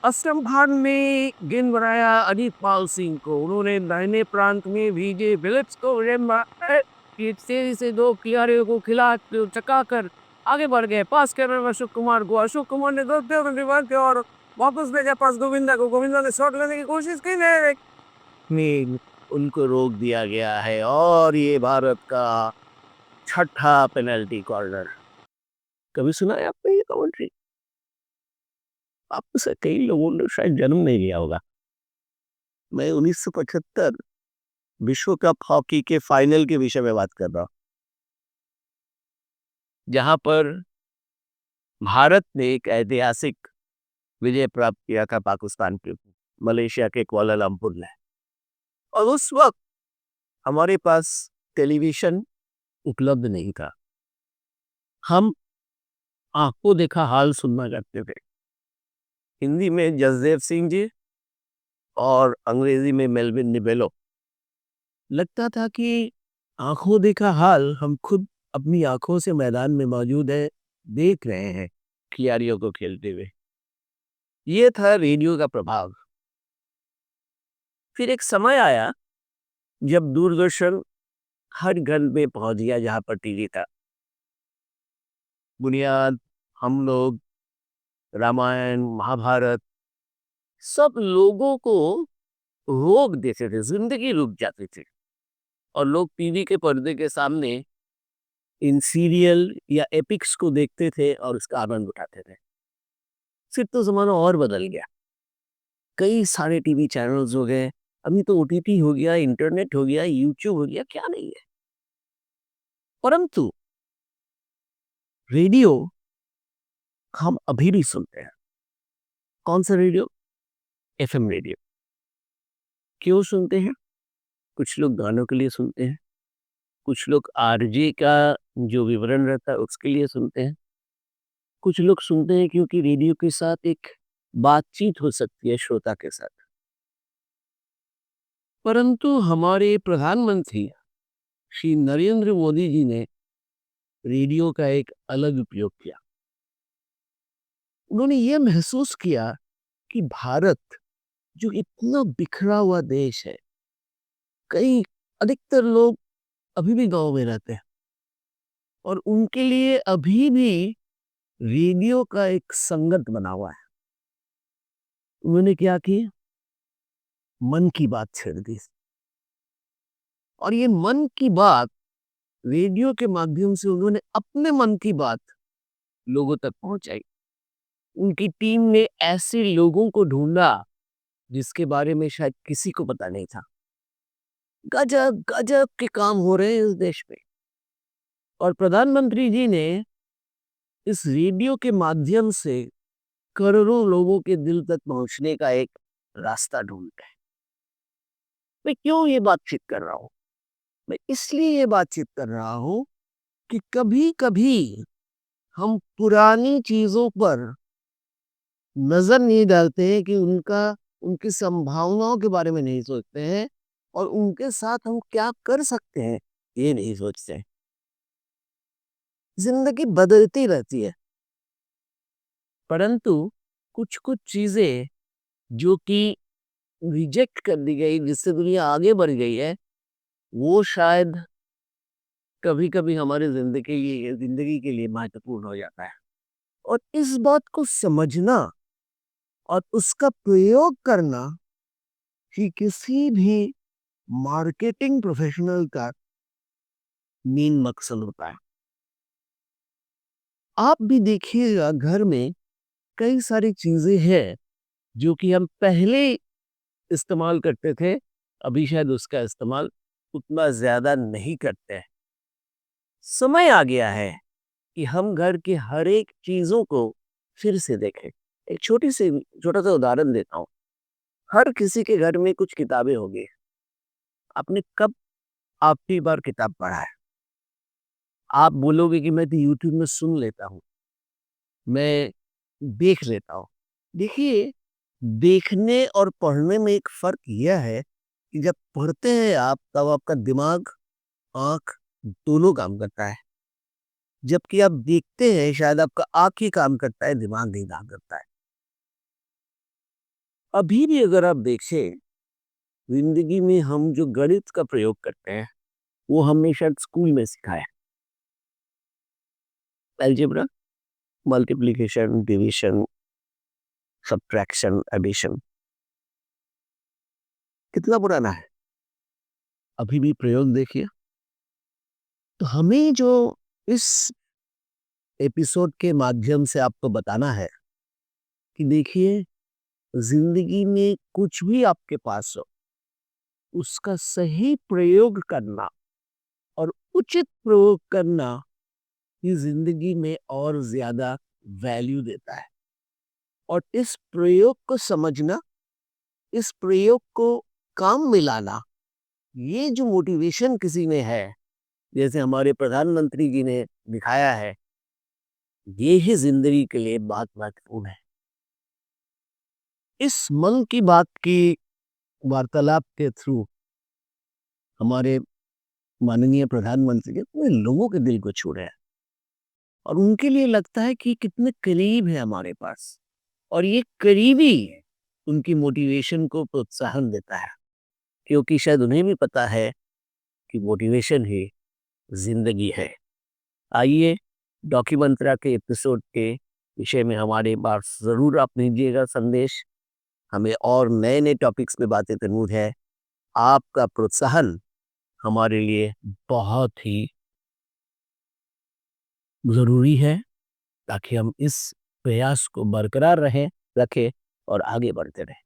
असम खान ने गेंद बनाया अजीत पाल सिंह को। उन्होंने दाहिने प्रांत में भीजे फिलिप्स को तेजी से दो खिलाड़ियों को खिला चका कर आगे बढ़ गए। पास कर रहे अशोक कुमार को। अशोक कुमार ने दो किया और वापस भेजा पास गोविंदा को। गोविंदा ने शॉट लेने की कोशिश की, लेकिन उनको रोक दिया गया है और ये भारत का छठा पेनल्टी कॉर्नर। कभी सुना है आपने ये कमेंट्री? आप से कई लोगों ने शायद जन्म नहीं लिया होगा। मैं 1975 विश्व कप हॉकी के फाइनल के विषय में बात कर रहा हूं, जहां पर भारत ने एक ऐतिहासिक विजय प्राप्त किया था पाकिस्तान के मलेशिया के कुआलालंपुर में। और उस वक्त हमारे पास टेलीविजन उपलब्ध नहीं था। हम आंखों देखा हाल सुनना करते थे। हिंदी में जसदेव सिंह जी और अंग्रेजी में मेलविन निबेलो। लगता था कि आंखों देखा हाल हम खुद अपनी आंखों से मैदान में मौजूद है, देख रहे हैं खिलाड़ियों को खेलते हुए। ये था रेडियो का प्रभाव। फिर एक समय आया जब दूरदर्शन हर घर में पहुंच गया, जहां पर टीवी था। बुनियाद, हम लोग, रामायण, महाभारत, सब लोगों को रोक देते थे, जिंदगी रुक जाती थी और लोग टीवी के पर्दे के सामने इन सीरियल या एपिक्स को देखते थे और उसका आनंद उठाते थे। फिर तो जमाना और बदल गया। कई सारे टीवी चैनल्स हो गए। अभी तो ओटीटी हो गया, इंटरनेट हो गया, यूट्यूब हो गया, क्या नहीं है। परंतु रेडियो हम अभी भी सुनते हैं। कौन सा रेडियो? FM radio. क्यों सुनते हैं? कुछ लोग गानों के लिए सुनते हैं, कुछ लोग आरजे का जो विवरण रहता है उसके लिए सुनते हैं, कुछ लोग सुनते हैं क्योंकि रेडियो के साथ एक बातचीत हो सकती है श्रोता के साथ। परंतु हमारे प्रधानमंत्री श्री नरेंद्र मोदी जी ने रेडियो का एक अलग उपयोग किया। उन्होंने ये महसूस किया कि भारत जो इतना बिखरा हुआ देश है, कई अधिकतर लोग अभी भी गांव में रहते हैं और उनके लिए अभी भी रेडियो का एक संगत बना हुआ है। उन्होंने क्या किया? मन की बात छेड़ दी और ये मन की बात रेडियो के माध्यम से उन्होंने अपने मन की बात लोगों तक पहुंचाई। उनकी टीम ने ऐसे लोगों को ढूंढा जिसके बारे में शायद किसी को पता नहीं था। गजब गजब के काम हो रहे हैं इस देश में और प्रधानमंत्री जी ने इस रेडियो के माध्यम से करोड़ों लोगों के दिल तक पहुंचने का एक रास्ता ढूंढा है। मैं क्यों ये बातचीत कर रहा हूं? मैं इसलिए ये बातचीत कर रहा हूं कि कभी कभी हम पुरानी चीजों पर नजर नहीं डालते हैं कि उनकी संभावनाओं के बारे में नहीं सोचते हैं और उनके साथ हम क्या कर सकते हैं ये नहीं सोचते हैं। जिंदगी बदलती रहती है, परंतु कुछ कुछ चीजें जो कि रिजेक्ट कर दी गई, जिससे दुनिया आगे बढ़ गई है, वो शायद कभी कभी हमारे जिंदगी के लिए महत्वपूर्ण हो जाता है। और इस बात को समझना और उसका प्रयोग करना ही किसी भी मार्केटिंग प्रोफेशनल का मेन मकसद होता है। आप भी देखिएगा, घर में कई सारी चीजें हैं जो कि हम पहले इस्तेमाल करते थे, अभी शायद उसका इस्तेमाल उतना ज्यादा नहीं करते हैं। समय आ गया है कि हम घर के हर एक चीजों को फिर से देखें। एक छोटा सा उदाहरण देता हूँ। हर किसी के घर में कुछ किताबें होंगी। आपने कब आखिरी बार किताब पढ़ा है? आप बोलोगे कि मैं तो यूट्यूब में सुन लेता हूँ, मैं देख लेता हूँ। देखिए, देखने और पढ़ने में एक फर्क यह है कि जब पढ़ते हैं आप, तब आपका दिमाग, आंख दोनों काम करता है। जबकि आप देखते हैं शायद आपका आँख ही काम करता है, दिमाग नहीं काम करता है। अभी भी अगर आप देखें, ज़िंदगी में हम जो गणित का प्रयोग करते हैं, वो हमने शायद स्कूल में सीखा है। Algebra, multiplication, division, subtraction, addition कितना पुराना है? अभी भी प्रयोग देखिए। तो हमें जो इस एपिसोड के माध्यम से आपको बताना है कि देखिए, ज़िंदगी में कुछ भी आपके पास हो, उसका सही प्रयोग करना और उचित प्रयोग करना ये ज़िंदगी में और ज़्यादा वैल्यू देता है। और इस प्रयोग को समझना, इस प्रयोग को काम में लाना, ये जो मोटिवेशन किसी में है, जैसे हमारे प्रधानमंत्री जी ने दिखाया है, ये ही ज़िंदगी के लिए बहुत महत्वपूर्ण है। इस मन की बात की वार्तालाप के थ्रू हमारे माननीय प्रधानमंत्री जी पूरे लोगों के दिल को छू रहे हैं और उनके लिए लगता है कि कितने करीब है हमारे पास और ये करीबी उनकी मोटिवेशन को प्रोत्साहन देता है, क्योंकि शायद उन्हें भी पता है कि मोटिवेशन ही जिंदगी है। आइए, डॉक्यूमेंट्रा के एपिसोड के विषय में हमारे पास ज़रूर आप दीजिएगा संदेश। हमें और नए-नए टॉपिक्स पे बातें करनी है। आपका प्रोत्साहन हमारे लिए बहुत ही ज़रूरी है, ताकि हम इस प्रयास को बरकरार रखें और आगे बढ़ते रहें।